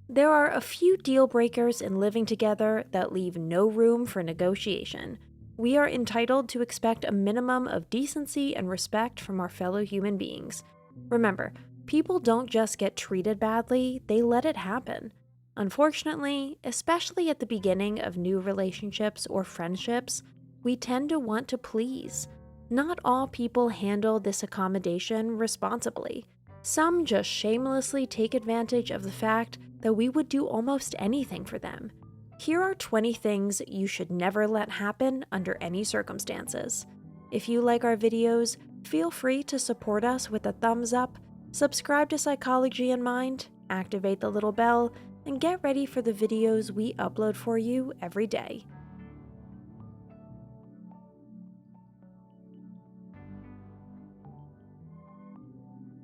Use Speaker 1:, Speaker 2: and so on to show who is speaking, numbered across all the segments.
Speaker 1: There are a few deal breakers in living together that leave no room for negotiation. We are entitled to expect a minimum of decency and respect from our fellow human beings. Remember, people don't just get treated badly, they let it happen. Unfortunately, especially at the beginning of new relationships or friendships, we tend to want to please. Not all people handle this accommodation responsibly. Some just shamelessly take advantage of the fact that we would do almost anything for them. Here are 20 things you should never let happen under any circumstances. If you like our videos, feel free to support us with a thumbs up, subscribe to Psychology in Mind, activate the little bell, and get ready for the videos we upload for you every day.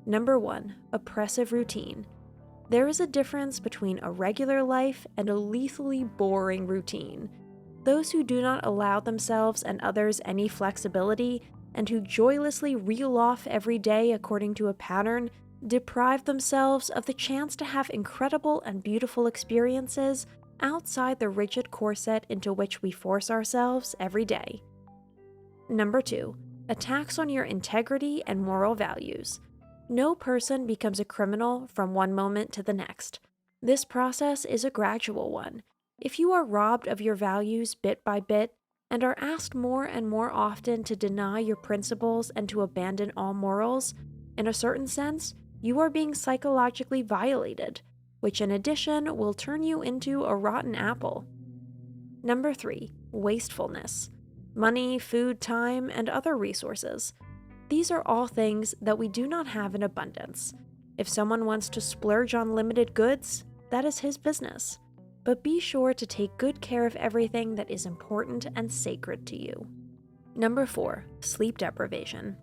Speaker 1: Number 1. Oppressive routine. There is a difference between a regular life and a lethally boring routine. Those who do not allow themselves and others any flexibility and who joylessly reel off every day according to a pattern deprive themselves of the chance to have incredible and beautiful experiences outside the rigid corset into which we force ourselves every day. Number 2. Attacks on your integrity and moral values. No person becomes a criminal from one moment to the next. This process is a gradual one. If you are robbed of your values bit by bit and are asked more and more often to deny your principles and to abandon all morals, in a certain sense, you are being psychologically violated, which in addition will turn you into a rotten apple. Number 3. Wastefulness. Money, food, time, and other resources. These are all things that we do not have in abundance. If someone wants to splurge on limited goods, that is his business. But be sure to take good care of everything that is important and sacred to you. Number 4. Sleep deprivation.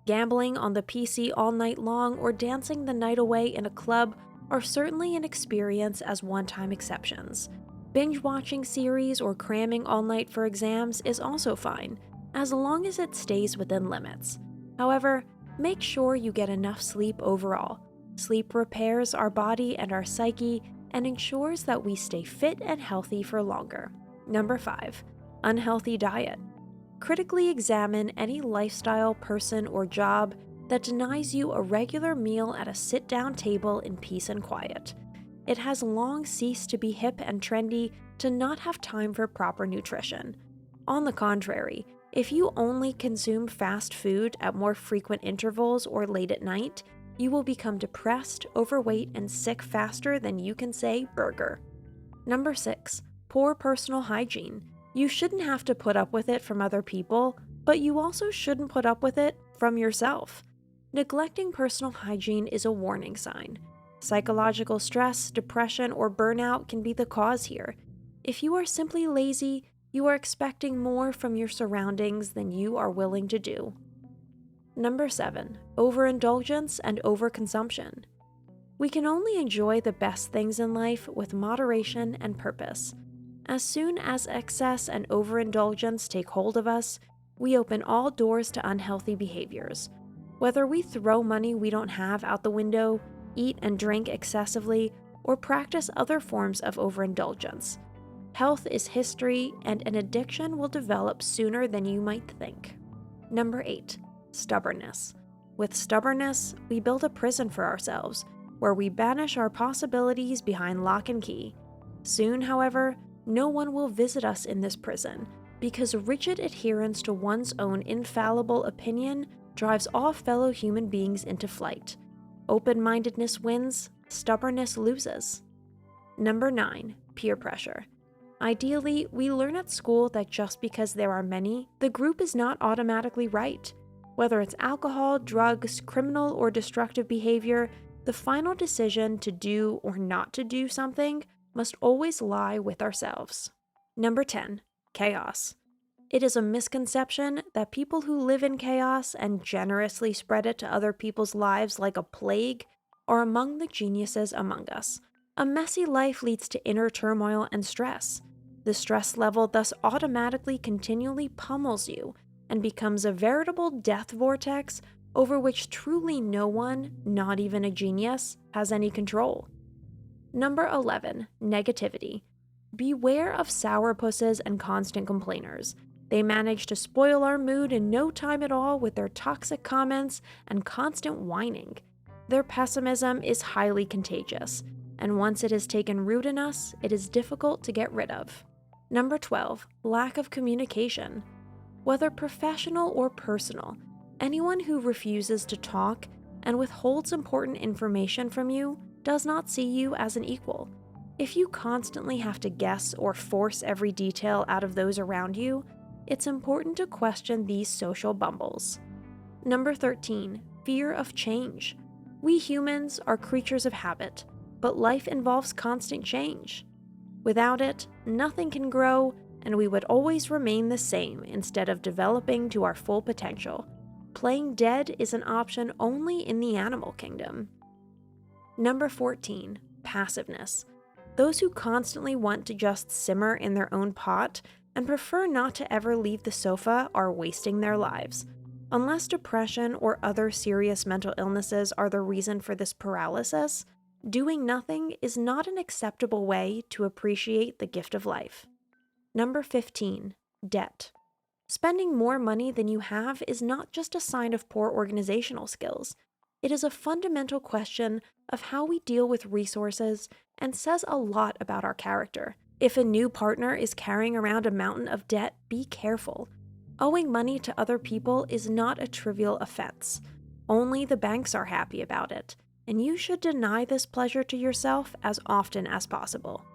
Speaker 1: Gambling on the PC all night long or dancing the night away in a club are certainly an experience as one-time exceptions. Binge-watching series or cramming all night for exams is also fine, as long as it stays within limits. However, make sure you get enough sleep overall. Sleep repairs our body and our psyche and ensures that we stay fit and healthy for longer. Number 5. Unhealthy diet. Critically examine any lifestyle, person, or job that denies you a regular meal at a sit-down table in peace and quiet. It has long ceased to be hip and trendy to not have time for proper nutrition. On the contrary, if you only consume fast food at more frequent intervals or late at night, you will become depressed, overweight, and sick faster than you can say burger. Number 6. Poor personal hygiene. You shouldn't have to put up with it from other people, but you also shouldn't put up with it from yourself. Neglecting personal hygiene is a warning sign. Psychological stress, depression, or burnout can be the cause here. If you are simply lazy, you are expecting more from your surroundings than you are willing to do. Number 7. Overindulgence and overconsumption. We can only enjoy the best things in life with moderation and purpose. As soon as excess and overindulgence take hold of us, we open all doors to unhealthy behaviors. Whether we throw money we don't have out the window, eat and drink excessively, or practice other forms of overindulgence, health is history, and an addiction will develop sooner than you might think. Number 8. Stubbornness. With stubbornness, we build a prison for ourselves, where we banish our possibilities behind lock and key. Soon, however, no one will visit us in this prison, because rigid adherence to one's own infallible opinion drives all fellow human beings into flight. Open-mindedness wins, stubbornness loses. Number 9. Peer pressure. Ideally, we learn at school that just because there are many, the group is not automatically right. Whether it's alcohol, drugs, criminal, or destructive behavior, the final decision to do or not to do something must always lie with ourselves. Number 10. Chaos. It is a misconception that people who live in chaos and generously spread it to other people's lives like a plague are among the geniuses among us. A messy life leads to inner turmoil and stress. The stress level thus automatically continually pummels you and becomes a veritable death vortex over which truly no one, not even a genius, has any control. Number 11, negativity. Beware of sourpusses and constant complainers. They manage to spoil our mood in no time at all with their toxic comments and constant whining. Their pessimism is highly contagious, and once it has taken root in us, it is difficult to get rid of. Number 12, lack of communication. Whether professional or personal, anyone who refuses to talk and withholds important information from you does not see you as an equal. If you constantly have to guess or force every detail out of those around you, it's important to question these social bumbles. Number 13, fear of change. We humans are creatures of habit, but life involves constant change. Without it, nothing can grow, and we would always remain the same instead of developing to our full potential. Playing dead is an option only in the animal kingdom. Number 14, passiveness. Those who constantly want to just simmer in their own pot and prefer not to ever leave the sofa are wasting their lives. Unless depression or other serious mental illnesses are the reason for this paralysis, doing nothing is not an acceptable way to appreciate the gift of life. Number 15, debt. Spending more money than you have is not just a sign of poor organizational skills. It is a fundamental question of how we deal with resources and says a lot about our character. If a new partner is carrying around a mountain of debt, be careful. Owing money to other people is not a trivial offense. Only the banks are happy about it, and you should deny this pleasure to yourself as often as possible.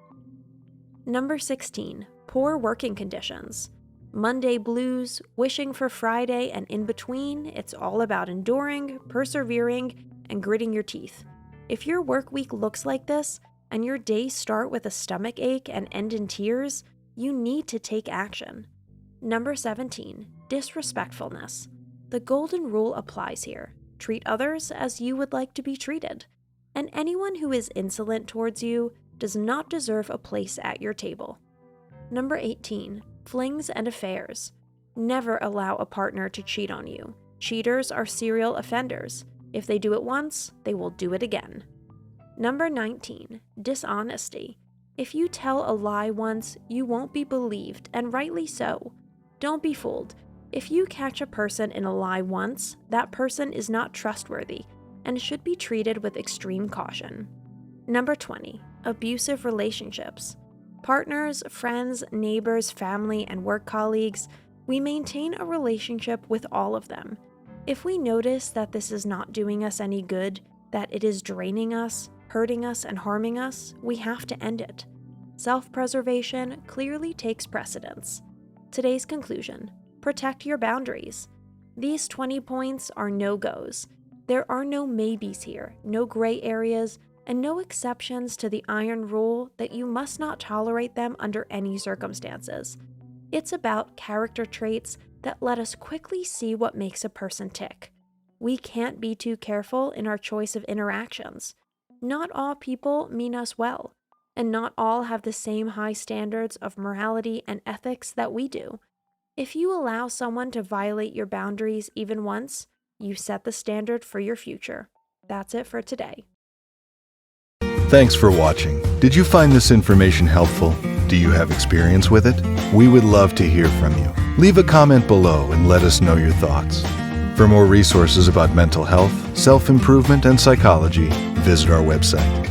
Speaker 1: Number 16, poor working conditions. Monday blues, wishing for Friday, and in between, it's all about enduring, persevering, and gritting your teeth. If your work week looks like this, and your days start with a stomach ache and end in tears, you need to take action. Number 17, disrespectfulness. The golden rule applies here. Treat others as you would like to be treated. And anyone who is insolent towards you does not deserve a place at your table. Number 18, flings and affairs. Never allow a partner to cheat on you. Cheaters are serial offenders. If they do it once, they will do it again. Number 19, dishonesty. If you tell a lie once, you won't be believed, and rightly so. Don't be fooled. If you catch a person in a lie once, that person is not trustworthy and should be treated with extreme caution. Number 20, abusive relationships. Partners, friends, neighbors, family, and work colleagues, we maintain a relationship with all of them. If we notice that this is not doing us any good, that it is draining us, hurting us, and harming us, we have to end it. Self-preservation clearly takes precedence. Today's conclusion: protect your boundaries. These 20 points are no-goes. There are no maybes here, no gray areas, and no exceptions to the iron rule that you must not tolerate them under any circumstances. It's about character traits that let us quickly see what makes a person tick. We can't be too careful in our choice of interactions. Not all people mean us well, and not all have the same high standards of morality and ethics that we do. If you allow someone to violate your boundaries even once, you set the standard for your future. That's it for today.
Speaker 2: Thanks for watching. Did you find this information helpful? Do you have experience with it? We would love to hear from you. Leave a comment below and let us know your thoughts. For more resources about mental health, self-improvement, and psychology, visit our website.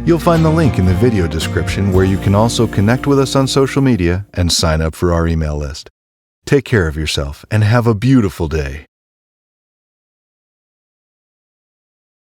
Speaker 2: You'll find the link in the video description where you can also connect with us on social media and sign up for our email list. Take care of yourself and have a beautiful day.